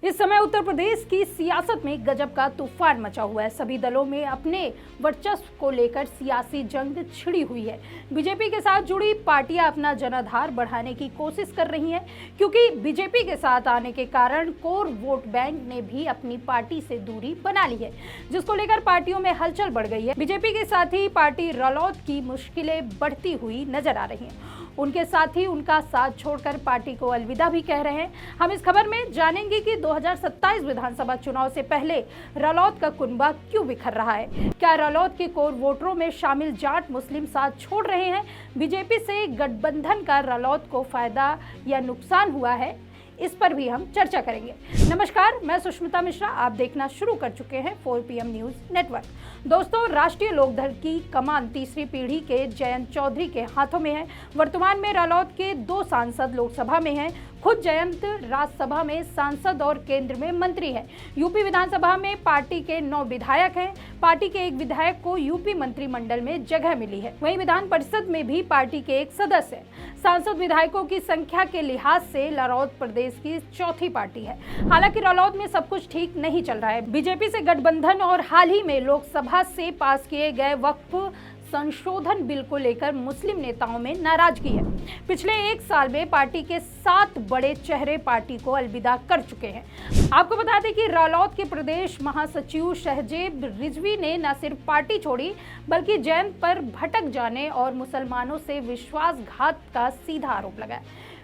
इस समय उत्तर प्रदेश की सियासत में गजब का तूफान मचा हुआ है। सभी दलों में अपने वर्चस्व को लेकर सियासी जंग छिड़ी हुई है। बीजेपी के साथ जुड़ी पार्टियां अपना जनाधार बढ़ाने की कोशिश कर रही हैं, क्योंकि बीजेपी के साथ आने के कारण कोर वोट बैंक ने भी अपनी पार्टी से दूरी बना ली है, जिसको लेकर पार्टियों में हलचल बढ़ गई है। बीजेपी के साथ ही पार्टी रालोद की मुश्किलें बढ़ती हुई नजर आ रही हैं। उनके साथ ही उनका साथ छोड़कर पार्टी को अलविदा भी कह रहे हैं। हम इस खबर में जानेंगे कि 2027 विधानसभा चुनाव से पहले रालोद का कुनबा क्यों बिखर रहा है। क्या रालोद के कोर वोटरों में शामिल जाट मुस्लिम साथ छोड़ रहे हैं? बीजेपी से गठबंधन का रालोद को फायदा या नुकसान हुआ है? इस पर भी हम चर्चा करेंगे। नमस्कार, मैं सुष्मिता मिश्रा। आप देखना शुरू कर चुके हैं 4 PM न्यूज नेटवर्क। दोस्तों, राष्ट्रीय लोकदल की कमान तीसरी पीढ़ी के जयंत चौधरी के हाथों में है। वर्तमान में रालोद के 2 सांसद लोकसभा में हैं। खुद जयंत राज्यसभा में सांसद और केंद्र में मंत्री हैं। यूपी विधानसभा में पार्टी के 9 विधायक हैं। पार्टी के एक विधायक को यूपी मंत्रिमंडल में जगह मिली है। वहीं विधान परिषद में भी पार्टी के एक सदस्य हैं। सांसद विधायकों की संख्या के लिहाज से रालोद प्रदेश की चौथी पार्टी है। हालांकि रालोद में सब कुछ ठीक नहीं चल रहा है। बीजेपी से गठबंधन और हाल ही में लोकसभा से पास किए गए वक्फ संशोधन बिल को लेकर मुस्लिम नेताओं में नाराजगी है। पिछले 1 साल में पार्टी के 7 बड़े चेहरे पार्टी को अलविदा कर चुके हैं। आपको बता दें कि रालोद के प्रदेश महासचिव शहजेब रिजवी ने न सिर्फ पार्टी छोड़ी, बल्कि जयंत पर भटक जाने और मुसलमानों से विश्वासघात का सीधा आरोप लगाया।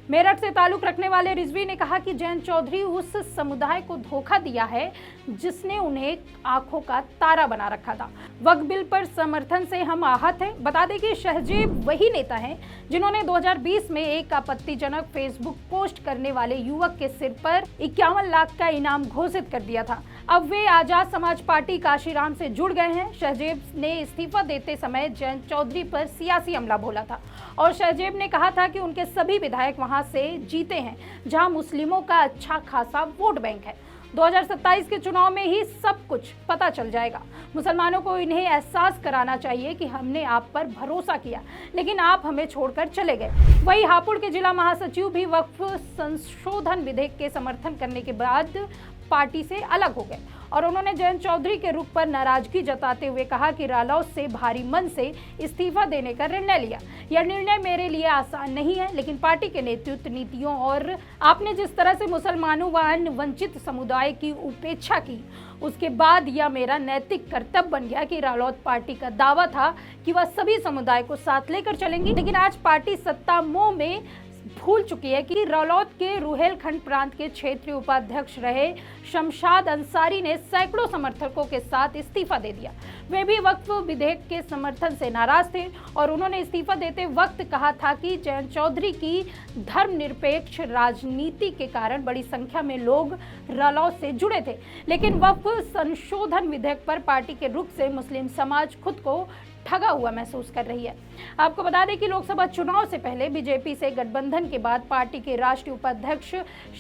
मेरठ से ताल्लुक रखने वाले रिजवी ने कहा कि जयंत चौधरी उस समुदाय को धोखा दिया है जिसने उन्हें आंखों का तारा बना रखा था। वक्फ बिल पर समर्थन से हम आहत हैं। बता दें कि शहजेब वही नेता हैं जिन्होंने 2020 में एक आपत्तिजनक फेसबुक पोस्ट करने वाले युवक के सिर पर 51 लाख का इनाम घोषित कर दिया था। अब वे आजाद समाज पार्टी काशीराम से जुड़ गए हैं। शहजेब ने इस्तीफा देते समय जयंत चौधरी पर सियासी हमला बोला था और शहजेब ने कहा था कि उनके सभी विधायक वहां से जीते हैं जहां मुस्लिमों का अच्छा खासा वोट बैंक है। 2027 के चुनाव में ही सब कुछ पता चल जाएगा। मुसलमानों को इन्हें एहसास कराना चाहिए कि हमने आप पर भरोसा किया, लेकिन आप हमें छोड़कर चले गए। वही हापुड़ के जिला महासचिव भी वक्फ संशोधन विधेयक के समर्थन करने के बाद पार्टी से अलग हो गए और उन्होंने जयंत चौधरी के रुख पर नाराजगी जताते हुए कहा कि रालोद से भारी मन से इस्तीफा देने का निर्णय लिया। यह निर्णय मेरे लिए आसान नहीं है, लेकिन पार्टी के नेतृत्व, नीतियों और आपने जिस तरह से मुसलमानों व अन्य वंचित समुदाय की उपेक्षा की, उसके बाद यह मेरा नैतिक कर्तव्य बन गया कि रालोद पार्टी का दावा था कि वह सभी समुदाय को साथ लेकर चलेंगी, लेकिन आज पार्टी सत्ता मोह में भूल चुकी है कि रालोद के रुहेलखंड प्रांत के क्षेत्रीय उपाध्यक्ष रहे शमशाद अंसारी ने सैकड़ों समर्थकों के साथ इस्तीफा दे दिया। वे भी वक्फ विधेयक के समर्थन से नाराज थे और उन्होंने इस्तीफा देते वक्त कहा था कि जयंत चौधरी की धर्मनिरपेक्ष राजनीति के कारण बड़ी संख्या में लोग रालोद से जुड़े थे, लेकिन वक्फ संशोधन विधेयक पर पार्टी के रुख से मुस्लिम समाज खुद को ठगा हुआ महसूस कर रही है। आपको बता दें कि लोकसभा चुनाव से पहले बीजेपी से गठबंधन के बाद पार्टी के राष्ट्रीय उपाध्यक्ष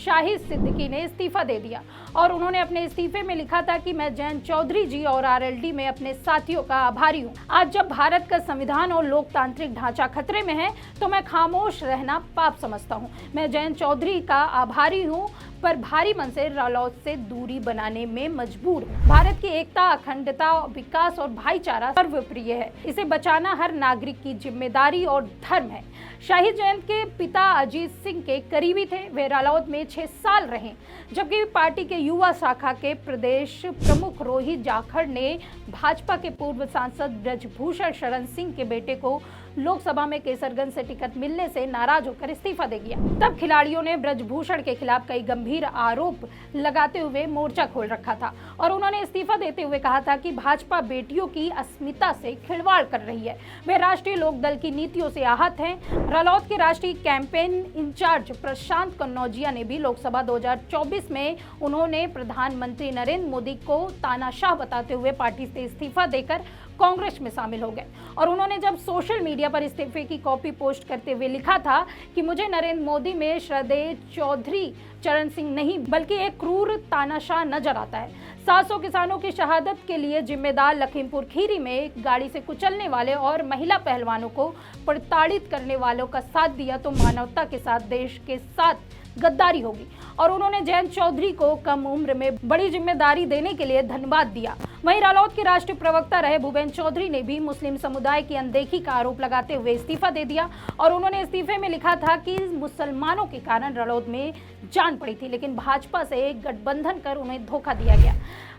शाहिद सिद्दीकी ने इस्तीफा दे दिया और उन्होंने अपने इस्तीफे में लिखा था कि मैं जयंत चौधरी जी और आरएलडी में अपने साथियों का आभारी हूं। आज जब भारत का संविधान और लोकतांत्रिक ढांचा खतरे में है तो मैं खामोश रहना पाप समझता हूं। मैं जयंत चौधरी का आभारी हूं, पर भारी मन से रालोद से दूरी बनाने में मजबूर हूं। भारत की एकता, अखंडता, विकास और भाईचारा सर्वप्रिय है। इसे बचाना हर नागरिक की जिम्मेदारी और धर्म है। शाहिद जयंत के पिता अजीत सिंह के करीबी थे। वे रालोद में 6 साल रहे, जबकि पार्टी के युवा शाखा के प्रदेश प्रमुख रोहित जाखड़ ने भाजपा के पूर्व सांसद ब्रजभूषण शरण सिंह के बेटे को लोकसभा में केसरगंज से टिकट मिलने से नाराज होकर इस्तीफा दे दिया। तब खिलाड़ियों ने ब्रजभूषण के खिलाफ कई गंभीर आरोप लगाते हुए मोर्चा खोल रखा था और उन्होंने इस्तीफा देते हुए कहा था कि भाजपा बेटियों की अस्मिता से खिलवाड़ कर रही है। वे राष्ट्रीय लोकदल की नीतियों से आहत हैं। रालोद के राष्ट्रीय कैंपेन इंचार्ज प्रशांत कन्नौजिया ने भी लोकसभा 2024 में उन्होंने प्रधानमंत्री नरेंद्र मोदी को तानाशाह बताते हुए पार्टी से इस्तीफा देकर कांग्रेस में शामिल हो गए। और उन्होंने जब सोशल मीडिया पर इस्तीफे की कॉपी पोस्ट करते हुए लिखा था कि मुझे नरेंद्र मोदी में श्रद्धेय चौधरी चरण सिंह नहीं बल्कि एक क्रूर तानाशाह नजर आता है। 700 किसानों की शहादत के लिए जिम्मेदार लखीमपुर खीरी में गाड़ी से कुचलने वाले और महिला पहलवानों को प्रताड़ित करने वालों का साथ दिया तो मानवता के साथ देश के साथ गद्दारी होगी। और उन्होंने जयंत चौधरी को कम उम्र में बड़ी जिम्मेदारी देने के लिए धन्यवाद दिया। वहीं रालोद के राष्ट्रीय प्रवक्ता रहे भूपेंद्र चौधरी ने भी मुस्लिम समुदाय की अनदेखी का आरोप लगाते हुए इस्तीफा दे दिया। और उन्होंने इस्तीफे में लिखा था कि मुसलमानों के कारण रालोद में जान पड़ी थी, लेकिन भाजपा से गठबंधन कर उन्हें धोखा दिया गया।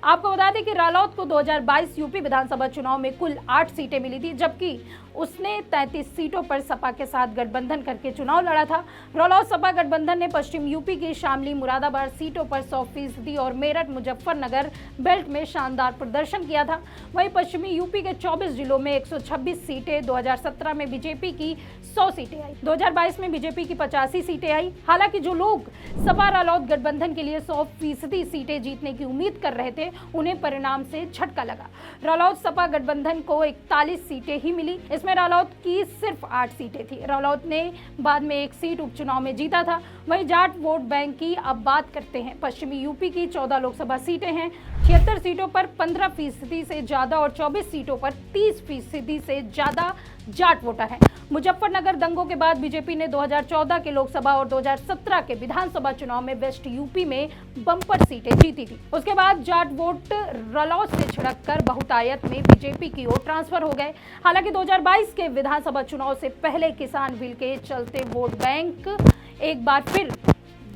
आपको बता दें कि रालोद को 2022 यूपी विधानसभा चुनाव में कुल 8 सीटें मिली थी, जबकि उसने 33 सीटों पर सपा के साथ गठबंधन करके चुनाव लड़ा था। रालोद सपा गठबंधन ने पश्चिम यूपी की शामली मुरादाबाद सीटों पर 100% और मेरठ मुजफ्फरनगर बेल्ट में शानदार प्रदर्शन किया था। वहीं पश्चिमी यूपी के 24 जिलों में 126 सीटें, 2017 में बीजेपी की 100 सीटें आई, 2022 में बीजेपी की 85 सीटें आई। हालांकि जो लोग सपा रालोद गठबंधन के लिए 100% सीटें जीतने की उम्मीद कर रहे थे, उन्हें परिणाम से झटका लगा। रालोद सपा गठबंधन को 41 सीटें ही मिली। इसमें रालोद की सिर्फ 8 सीटें थी। रालोद ने बाद में 1 सीट उपचुनाव में जीता था। वहीं जाट वोट बैंक की अब बात करते हैं। पश्चिमी यूपी की 14 लोकसभा सीटें हैं, 76 सीटों पर 15% से ज्यादा और 24 सीटों पर 30% से ज्यादा जाट वोटर हैं। मुजफ्फरनगर दंगों के बाद बीजेपी ने 2014 के लोकसभा और 2017 के विधानसभा चुनाव में वेस्ट यूपी में बम्पर सीटें जीती थी। उसके बाद जाट वोट रालोद से छिड़ककर बहुतायत में बीजेपी की ओर ट्रांसफर हो गए। हालांकि 2022 के विधानसभा चुनाव से पहले किसान बिल के चलते वोट बैंक एक बार फिर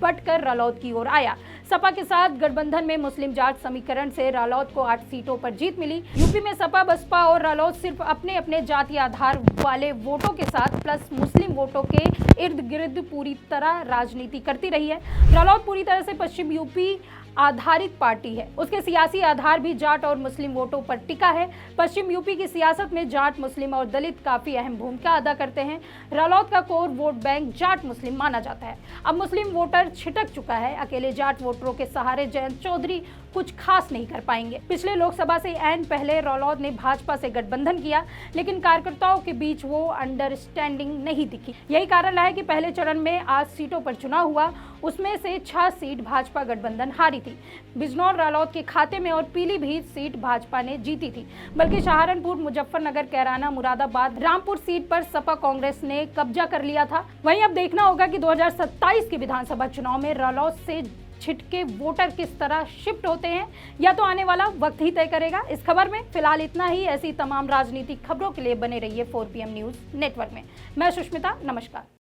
बटकर रालोद की ओर आया। सपा के साथ गठबंधन में मुस्लिम जाट समीकरण से रालोद को 8 सीटों पर जीत मिली। यूपी में सपा, बसपा और रालोद सिर्फ अपने अपने जाति आधार वाले वोटों के साथ प्लस मुस्लिम वोटों के इर्द गिर्द पूरी तरह राजनीति करती रही है। रालोद पूरी तरह से पश्चिम यूपी आधारित पार्टी है। उसके सियासी आधार भी जाट और मुस्लिम वोटों पर टिका है। पश्चिम यूपी की सियासत में जाट, मुस्लिम और दलित काफी अहम भूमिका अदा करते हैं। रालोद का कोर वोट बैंक जाट मुस्लिम माना जाता है। अब मुस्लिम वोटर छिटक चुका है। अकेले जाट वोटरों के सहारे जयंत चौधरी कुछ खास नहीं कर पाएंगे। पिछले लोकसभा से ऐन पहले रालोद ने भाजपा से गठबंधन किया, लेकिन कार्यकर्ताओं के बीच वो अंडरस्टैंडिंग नहीं दिखी। यही कारण रहा है कि पहले चरण में 8 सीटों पर चुनाव हुआ, उसमें से 6 सीट भाजपा गठबंधन हारी थी। बिजनौर रालोद के खाते में और पीलीभीत सीट भाजपा ने जीती थी, बल्कि सहारनपुर, मुजफ्फरनगर, कैराना, मुरादाबाद, रामपुर सीट पर सपा कांग्रेस ने कब्जा कर लिया था। वहीं अब देखना होगा कि 2027 के विधानसभा चुनाव में रालोद से छिटके वोटर किस तरह शिफ्ट होते हैं, या तो आने वाला वक्त ही तय करेगा। इस खबर में फिलहाल इतना ही। ऐसी तमाम राजनीतिक खबरों के लिए बने रहिए 4PM न्यूज नेटवर्क में। मैं सुष्मिता, नमस्कार।